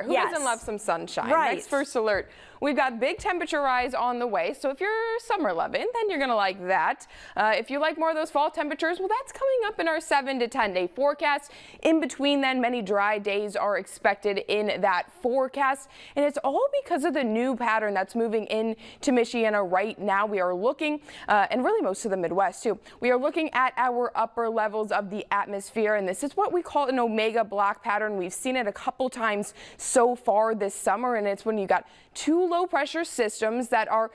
Who doesn't love some sunshine? Right. Next first alert. We've got big temperature rise on the way, so if you're summer loving, then you're going to like that. If you like more of those fall temperatures, well, that's coming up in our 7 to 10 day forecast. In between then, many dry days are expected in that forecast, and it's all because of the new pattern that's moving into Michiana right now. We are looking, and really most of the Midwest too, we are looking at our upper levels of the atmosphere, and this is what we call an omega block pattern. We've seen it a couple times so far this summer, and it's when you got two low pressure systems that are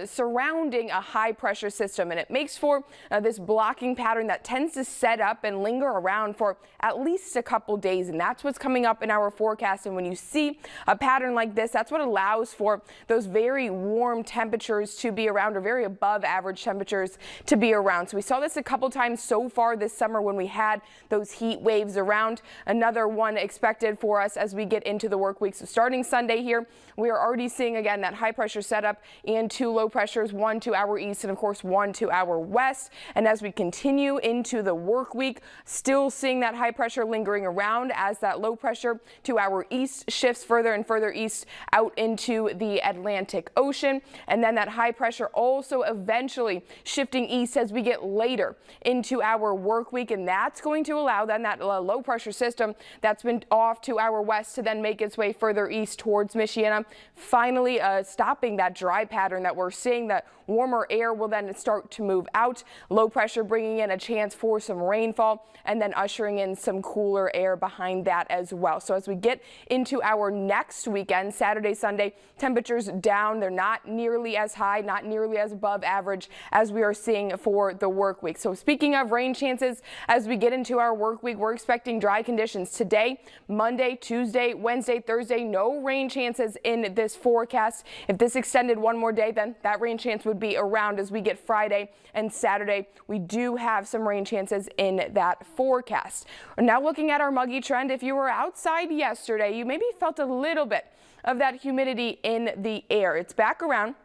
surrounding a high pressure system, and it makes for this blocking pattern that tends to set up and linger around for at least a couple days, and that's what's coming up in our forecast. And when you see a pattern like this, that's what allows for those very warm temperatures to be around, or very above average temperatures to be around. So we saw this a couple times so far this summer when we had those heat waves around. Another one expected for us as we get into the work week. So starting Sunday here, we are already seeing again that high pressure setup and two low pressures, one to our east and of course one to our west. And as we continue into the work week, still seeing that high pressure lingering around as that low pressure to our east shifts further and further east out into the Atlantic Ocean. And then that high pressure also eventually shifting east as we get later into our work week. And that's going to allow then that low pressure system that's been off to our west to then make its way further east towards Michiana, finally stopping that dry pattern that we're seeing. That warmer air will then start to move out. Low pressure bringing in a chance for some rainfall, and then ushering in some cooler air behind that as well. So as we get into our next weekend, Saturday, Sunday, temperatures down. They're not nearly as high, not nearly as above average as we are seeing for the work week. So speaking of rain chances, as we get into our work week, we're expecting dry conditions today, Monday, Tuesday, Wednesday, Thursday. No rain chances in this forecast. If this extended one more day, then that rain chance would be around as we get Friday and Saturday. We do have some rain chances in that forecast. We're now looking at our muggy trend. If you were outside yesterday, you maybe felt a little bit of that humidity in the air. It's back around.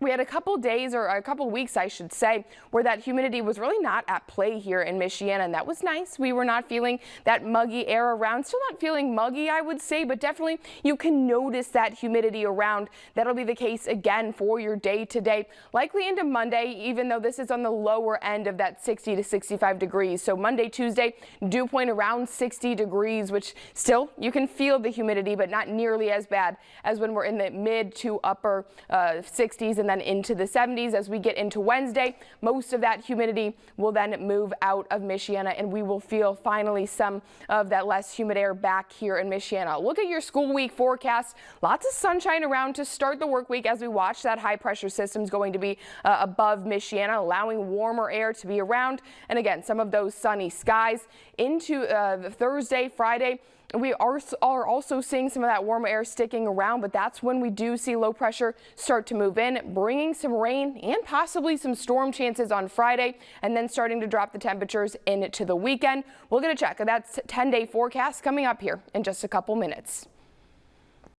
We had a couple days, or a couple weeks I should say, where that humidity was really not at play here in Michiana, and that was nice. We were not feeling that muggy air around. Still not feeling muggy, I would say, but definitely you can notice that humidity around. That'll be the case again for your day today, likely into Monday, even though this is on the lower end of that 60 to 65 degrees. So Monday, Tuesday, dew point around 60 degrees, which still you can feel the humidity, but not nearly as bad as when we're in the mid to upper 60s and then into the 70s. As we get into Wednesday, most of that humidity will then move out of Michiana, and we will feel finally some of that less humid air back here in Michiana. Look at your school week forecast. Lots of sunshine around to start the work week as we watch that high pressure system is going to be above Michiana, allowing warmer air to be around. And again, some of those sunny skies into the Thursday, Friday. We are also seeing some of that warmer air sticking around, but that's when we do see low pressure start to move in, bringing some rain and possibly some storm chances on Friday, and then starting to drop the temperatures into the weekend. We'll get a check of that 10-day forecast coming up here in just a couple minutes.